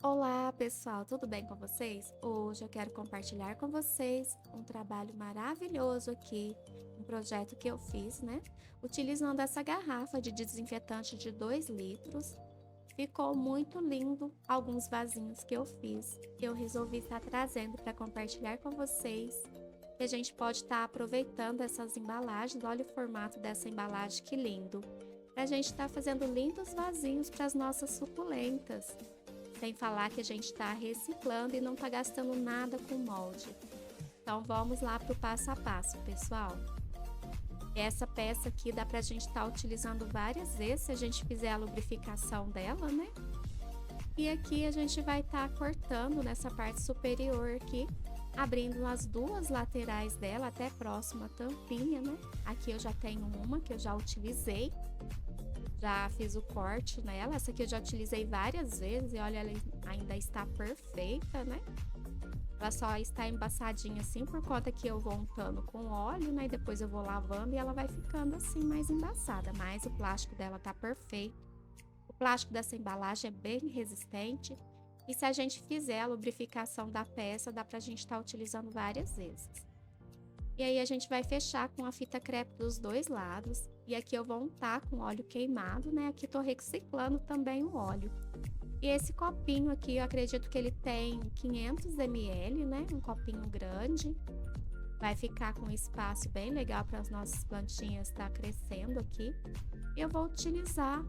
Olá, pessoal, tudo bem com vocês? Hoje eu quero compartilhar com vocês um trabalho maravilhoso aqui, um projeto que eu fiz, né? Utilizando essa garrafa de desinfetante de 2 litros. Ficou muito lindo alguns vasinhos que eu fiz, que eu resolvi estar trazendo para compartilhar com vocês. E a gente pode estar aproveitando essas embalagens, olha o formato dessa embalagem, que lindo! Para a gente estar fazendo lindos vasinhos para as nossas suculentas. Sem falar que a gente está reciclando e não está gastando nada com molde. Então vamos lá para o passo a passo, pessoal. Essa peça aqui dá para a gente estar utilizando várias vezes se a gente fizer a lubrificação dela, né? E aqui a gente vai estar cortando nessa parte superior aqui, abrindo as duas laterais dela até próxima à tampinha, né? Aqui eu já tenho uma que eu já utilizei. Já fiz o corte nela, essa aqui eu já utilizei várias vezes e olha, ela ainda está perfeita, né? Ela só está embaçadinha assim por conta que eu vou untando com óleo, né? E depois eu vou lavando e ela vai ficando assim mais embaçada, mas o plástico dela tá perfeito. O plástico dessa embalagem é bem resistente e se a gente fizer a lubrificação da peça, dá pra gente estar utilizando várias vezes. E aí a gente vai fechar com a fita crepe dos dois lados. E aqui eu vou untar com óleo queimado, né? Aqui tô reciclando também o óleo. E esse copinho aqui, eu acredito que ele tem 500 ml, né? Um copinho grande. Vai ficar com um espaço bem legal para as nossas plantinhas estar crescendo aqui. E eu vou utilizar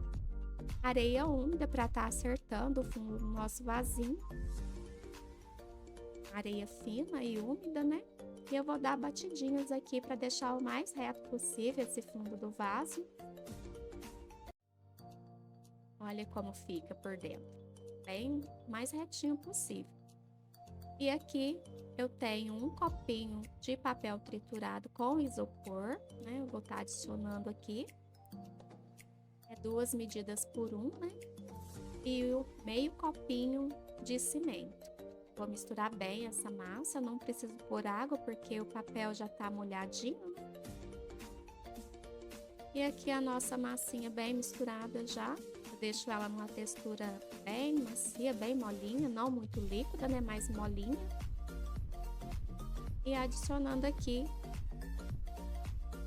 areia úmida para estar acertando o fundo do nosso vasinho. Areia fina e úmida, né? E eu vou dar batidinhas aqui para deixar o mais reto possível esse fundo do vaso. Olha como fica por dentro, bem mais retinho possível. E aqui eu tenho um copinho de papel triturado com isopor, né? Eu vou estar adicionando aqui. É 2 medidas por 1, né? E o meio copinho de cimento. Vou misturar bem essa massa, não preciso pôr água porque o papel já tá molhadinho, né? E aqui a nossa massinha bem misturada já. Eu deixo ela numa textura bem macia, bem molinha, não muito líquida, né? Mais molinha. E adicionando aqui,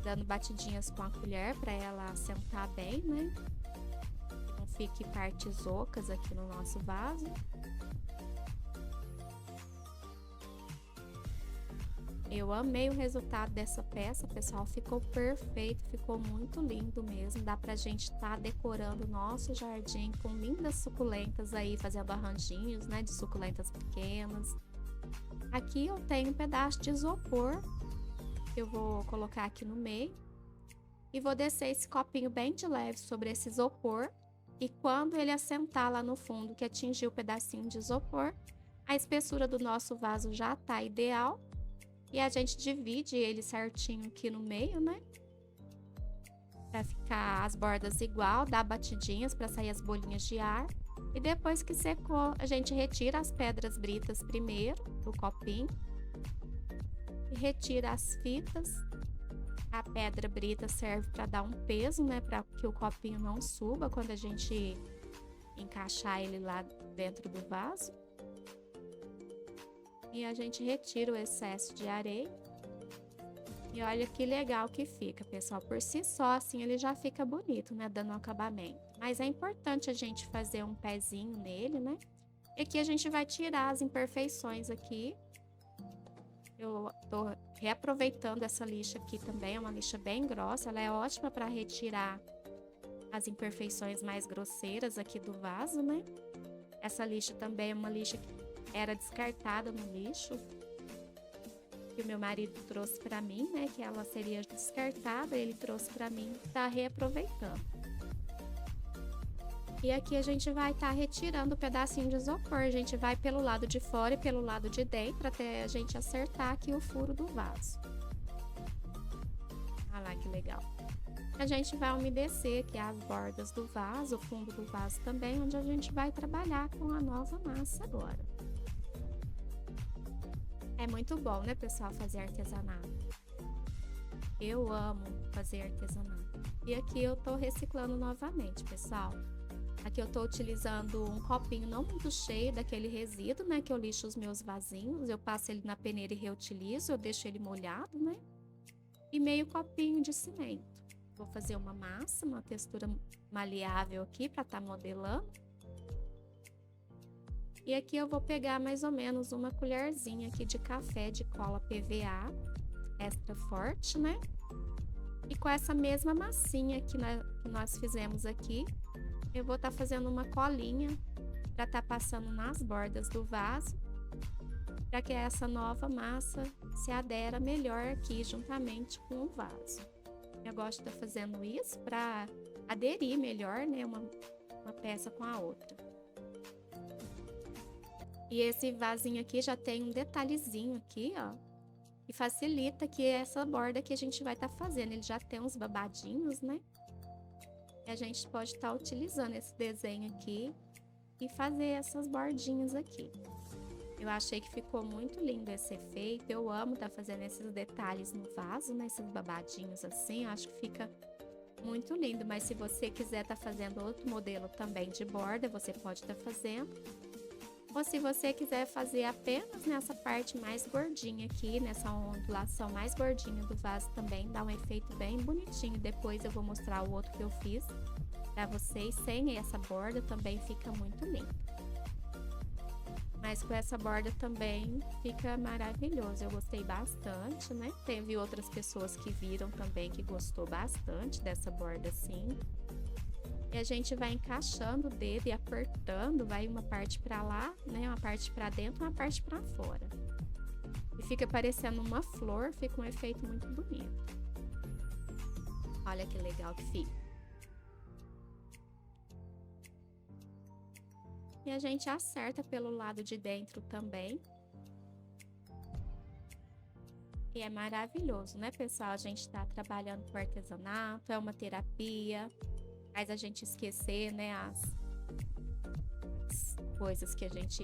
dando batidinhas com a colher para ela assentar bem, né? Não fique partes ocas aqui no nosso vaso. Eu amei o resultado dessa peça, pessoal, ficou perfeito, ficou muito lindo mesmo. Dá pra gente estar decorando o nosso jardim com lindas suculentas aí, fazendo arranjinhos, né, de suculentas pequenas. Aqui eu tenho um pedaço de isopor, que eu vou colocar aqui no meio. E vou descer esse copinho bem de leve sobre esse isopor. E quando ele assentar lá no fundo, que atingir o pedacinho de isopor, a espessura do nosso vaso já tá ideal. E a gente divide ele certinho aqui no meio, né? Pra ficar as bordas igual, dá batidinhas para sair as bolinhas de ar. E depois que secou, a gente retira as pedras britas primeiro do copinho. E retira as fitas. A pedra brita serve para dar um peso, né? Para que o copinho não suba quando a gente encaixar ele lá dentro do vaso. E a gente retira o excesso de areia. E olha que legal que fica, pessoal. Por si só, assim, ele já fica bonito, né? Dando um acabamento. Mas é importante a gente fazer um pezinho nele, né? E aqui a gente vai tirar as imperfeições aqui. Eu tô reaproveitando essa lixa aqui também, é uma lixa bem grossa. Ela é ótima para retirar as imperfeições mais grosseiras aqui do vaso, né? Essa lixa também é uma lixa que era descartada no lixo, que o meu marido trouxe para mim, né? Que ela seria descartada, ele trouxe para mim, tá reaproveitando. E aqui a gente vai estar retirando o pedacinho de isopor, a gente vai pelo lado de fora e pelo lado de dentro, até a gente acertar aqui o furo do vaso. Olha lá que legal. A gente vai umedecer aqui as bordas do vaso, o fundo do vaso também, onde a gente vai trabalhar com a nova massa agora. É muito bom, né, pessoal, fazer artesanato. Eu amo fazer artesanato. E aqui eu tô reciclando novamente, pessoal. Aqui eu tô utilizando um copinho não muito cheio daquele resíduo, né, que eu lixo os meus vasinhos. Eu passo ele na peneira e reutilizo, eu deixo ele molhado, né? E meio copinho de cimento. Vou fazer uma massa, uma textura maleável aqui para estar modelando. E aqui eu vou pegar mais ou menos uma colherzinha aqui de café de cola PVA, extra forte, né? E com essa mesma massinha que nós fizemos aqui, eu vou estar fazendo uma colinha para estar passando nas bordas do vaso, para que essa nova massa se adera melhor aqui juntamente com o vaso. Eu gosto de estar fazendo isso para aderir melhor, né, uma peça com a outra. E esse vasinho aqui já tem um detalhezinho aqui, ó, que facilita que essa borda que a gente vai estar fazendo. Ele já tem uns babadinhos, né? E a gente pode estar utilizando esse desenho aqui e fazer essas bordinhas aqui. Eu achei que ficou muito lindo esse efeito. Eu amo estar fazendo esses detalhes no vaso, né? Esses babadinhos assim, eu acho que fica muito lindo. Mas se você quiser estar fazendo outro modelo também de borda, você pode estar fazendo. Ou se você quiser fazer apenas nessa parte mais gordinha aqui, nessa ondulação mais gordinha do vaso também, dá um efeito bem bonitinho. Depois eu vou mostrar o outro que eu fiz para vocês, sem essa borda também fica muito lindo. Mas com essa borda também fica maravilhoso, eu gostei bastante, né? Teve outras pessoas que viram também que gostou bastante dessa borda assim. E a gente vai encaixando o dedo e apertando, vai uma parte para lá, né? Uma parte para dentro, uma parte para fora. E fica parecendo uma flor, fica um efeito muito bonito. Olha que legal que fica. E a gente acerta pelo lado de dentro também. E é maravilhoso, né, pessoal? A gente tá trabalhando com artesanato, é uma terapia. Faz a gente esquecer, né, as coisas que a gente,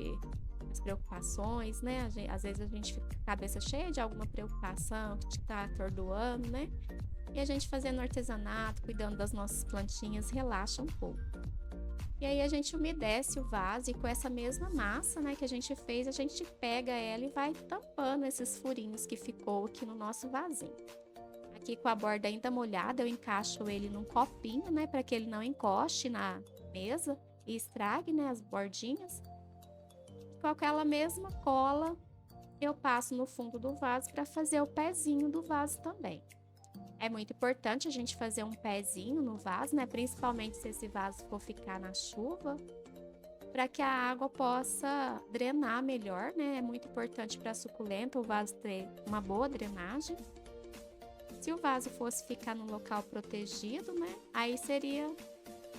as preocupações, né, às vezes a gente fica com a cabeça cheia de alguma preocupação que tá atordoando, né, e a gente fazendo artesanato, cuidando das nossas plantinhas, relaxa um pouco. E aí a gente umedece o vaso e com essa mesma massa, né, que a gente fez, a gente pega ela e vai tampando esses furinhos que ficou aqui no nosso vasinho. Aqui com a borda ainda molhada, eu encaixo ele num copinho, né, para que ele não encoste na mesa e estrague, né, as bordinhas. Com aquela mesma cola, eu passo no fundo do vaso para fazer o pezinho do vaso também. É muito importante a gente fazer um pezinho no vaso, né, principalmente se esse vaso for ficar na chuva, para que a água possa drenar melhor, né? É muito importante para a suculenta o vaso ter uma boa drenagem. Se o vaso fosse ficar num local protegido, né? Aí seria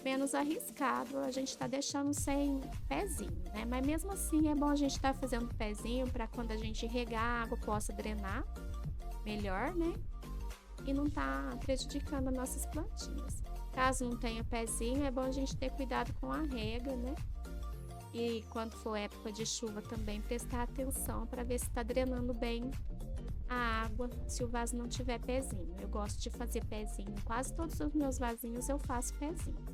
menos arriscado a gente tá deixando sem pezinho, né? Mas mesmo assim é bom a gente tá fazendo pezinho para quando a gente regar a água possa drenar melhor, né? E não tá prejudicando as nossas plantinhas. Caso não tenha pezinho, é bom a gente ter cuidado com a rega, né? E quando for época de chuva também prestar atenção para ver se tá drenando bem a água, se o vaso não tiver pezinho. Eu gosto de fazer pezinho. Quase todos os meus vasinhos eu faço pezinho.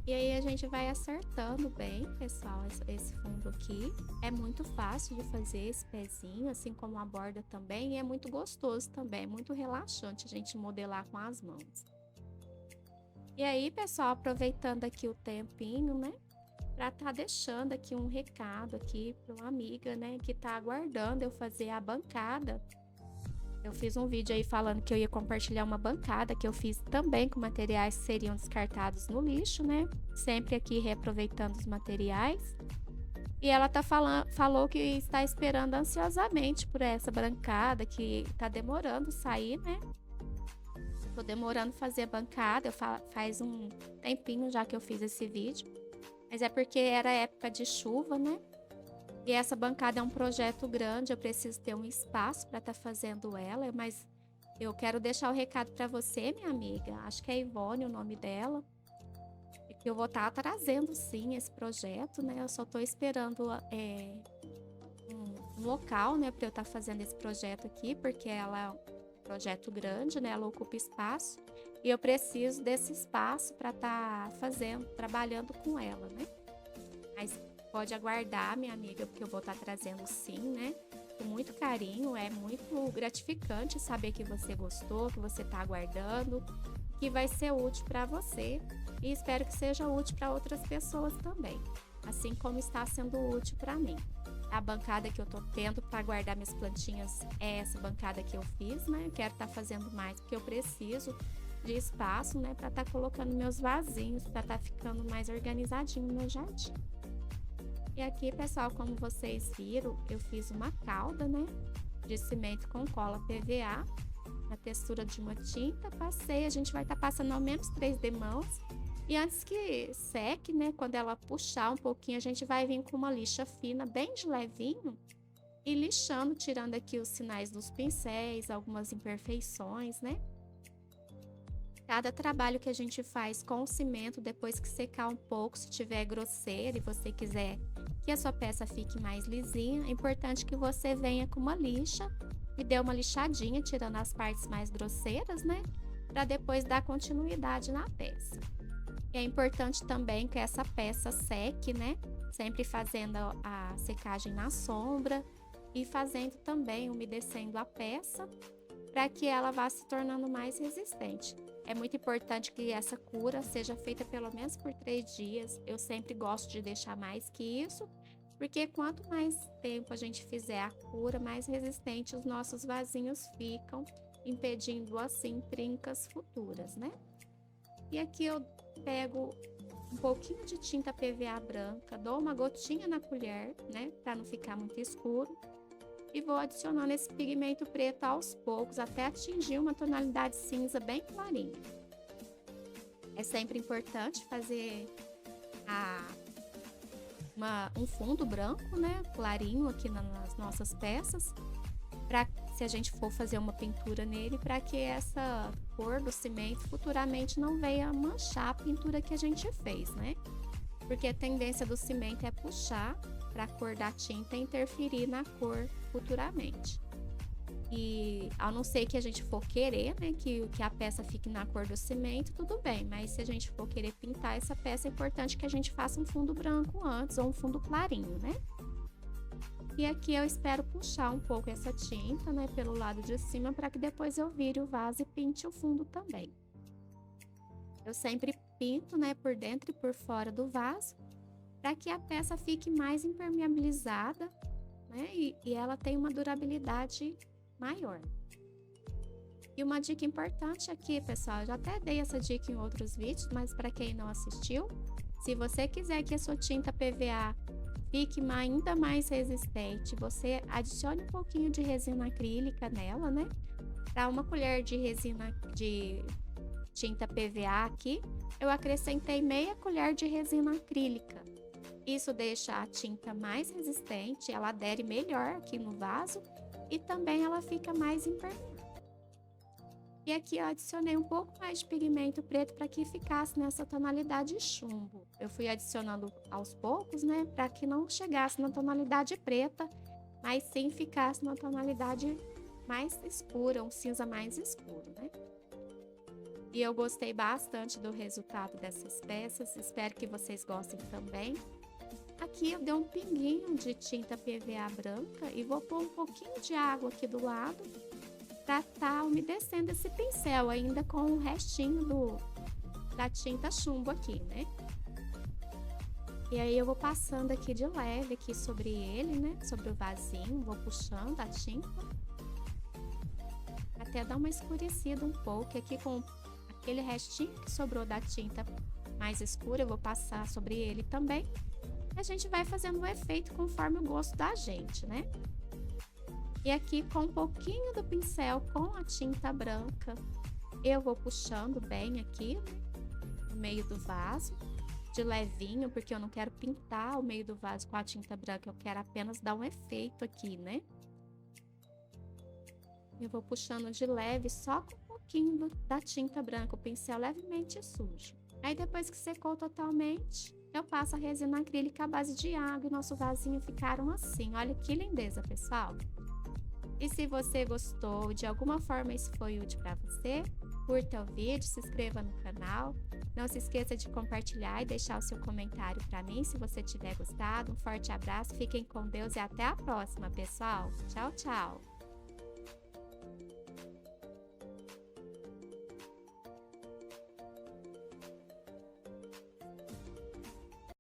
E aí a gente vai acertando bem, pessoal, esse fundo aqui. É muito fácil de fazer esse pezinho, assim como a borda também. E é muito gostoso também, é muito relaxante a gente modelar com as mãos. E aí, pessoal, aproveitando aqui o tempinho, né? Para tá deixando aqui um recado aqui para uma amiga, né, que tá aguardando eu fazer a bancada. Eu fiz um vídeo aí falando que eu ia compartilhar uma bancada que eu fiz também com materiais que seriam descartados no lixo, né? Sempre aqui reaproveitando os materiais. E ela falou que está esperando ansiosamente por essa bancada, que tá demorando sair, né? Tô demorando fazer a bancada, faz um tempinho já que eu fiz esse vídeo. Mas é porque era época de chuva, né? E essa bancada é um projeto grande, eu preciso ter um espaço para estar fazendo ela, mas eu quero deixar o recado para você, minha amiga, acho que é Ivone o nome dela, que eu vou estar trazendo sim esse projeto, né? Eu só estou esperando um local, né, para eu estar fazendo esse projeto aqui, porque ela é um projeto grande, né? Ela ocupa espaço. e eu preciso desse espaço para estar fazendo, trabalhando com ela, né? Mas pode aguardar, minha amiga, porque eu vou estar trazendo sim, né? Com muito carinho, é muito gratificante saber que você gostou, que você está aguardando, que vai ser útil para você e espero que seja útil para outras pessoas também, assim como está sendo útil para mim. A bancada que eu tô tendo para guardar minhas plantinhas é essa bancada que eu fiz, né? Eu quero estar fazendo mais porque eu preciso de espaço, né, para estar colocando meus vasinhos, para estar ficando mais organizadinho no meu jardim. E aqui, pessoal, como vocês viram, eu fiz uma calda, né, de cimento com cola PVA, na textura de uma tinta, passei, a gente vai estar passando ao menos 3 demãos. E antes que seque, né, quando ela puxar um pouquinho, a gente vai vir com uma lixa fina, bem de levinho, e lixando, tirando aqui os sinais dos pincéis, algumas imperfeições, né? Cada trabalho que a gente faz com o cimento, depois que secar um pouco, se tiver grosseiro e você quiser que a sua peça fique mais lisinha, é importante que você venha com uma lixa e dê uma lixadinha, tirando as partes mais grosseiras, né? Para depois dar continuidade na peça. E é importante também que essa peça seque, né? Sempre fazendo a secagem na sombra e fazendo também, umedecendo a peça, para que ela vá se tornando mais resistente. É muito importante que essa cura seja feita pelo menos por 3 dias. Eu sempre gosto de deixar mais que isso, porque quanto mais tempo a gente fizer a cura, mais resistente os nossos vasinhos ficam, impedindo assim trincas futuras, né? E aqui eu pego um pouquinho de tinta PVA branca, dou uma gotinha na colher, né, para não ficar muito escuro. E vou adicionando esse pigmento preto aos poucos até atingir uma tonalidade cinza bem clarinha. É sempre importante fazer um fundo branco, né, clarinho aqui nas nossas peças, para se a gente for fazer uma pintura nele, para que essa cor do cimento futuramente não venha manchar a pintura que a gente fez, né? Porque a tendência do cimento é puxar para a cor da tinta e interferir na cor futuramente. E a não ser que a gente for querer, né, que a peça fique na cor do cimento, tudo bem. Mas se a gente for querer pintar essa peça, é importante que a gente faça um fundo branco antes ou um fundo clarinho, né? E aqui eu espero puxar um pouco essa tinta, né, pelo lado de cima, para que depois eu vire o vaso e pinte o fundo também. Eu sempre pinto, né, por dentro e por fora do vaso, para que a peça fique mais impermeabilizada, né, e ela tenha uma durabilidade maior. E uma dica importante aqui, pessoal, eu já até dei essa dica em outros vídeos, mas para quem não assistiu, se você quiser que a sua tinta PVA fique ainda mais resistente, você adicione um pouquinho de resina acrílica nela, né? Para uma colher de resina de tinta PVA aqui, eu acrescentei meia colher de resina acrílica. Isso deixa a tinta mais resistente, ela adere melhor aqui no vaso e também ela fica mais impermeável. E aqui eu adicionei um pouco mais de pigmento preto para que ficasse nessa tonalidade chumbo. Eu fui adicionando aos poucos, né, para que não chegasse na tonalidade preta, mas sim ficasse na tonalidade mais escura, um cinza mais escuro, né? E eu gostei bastante do resultado dessas peças, espero que vocês gostem também. Aqui eu dei um pinguinho de tinta PVA branca e vou pôr um pouquinho de água aqui do lado para estar umedecendo esse pincel ainda com o restinho da tinta chumbo aqui, né? E aí eu vou passando aqui de leve aqui sobre ele, né? Sobre o vasinho, vou puxando a tinta até dar uma escurecida um pouco. Aqui com aquele restinho que sobrou da tinta mais escura, eu vou passar sobre ele também. E a gente vai fazendo o efeito conforme o gosto da gente, né? E aqui com um pouquinho do pincel com a tinta branca, eu vou puxando bem aqui, né, no meio do vaso, de levinho, porque eu não quero pintar o meio do vaso com a tinta branca, eu quero apenas dar um efeito aqui, né? Eu vou puxando de leve, só com um pouquinho da tinta branca, o pincel levemente sujo. Aí depois que secou totalmente, eu passo a resina acrílica à base de água e nosso vasinho ficaram assim. Olha que lindeza, pessoal! E se você gostou, de alguma forma isso foi útil para você, curta o vídeo, se inscreva no canal. Não se esqueça de compartilhar e deixar o seu comentário para mim se você tiver gostado. Um forte abraço, fiquem com Deus e até a próxima, pessoal. Tchau, tchau!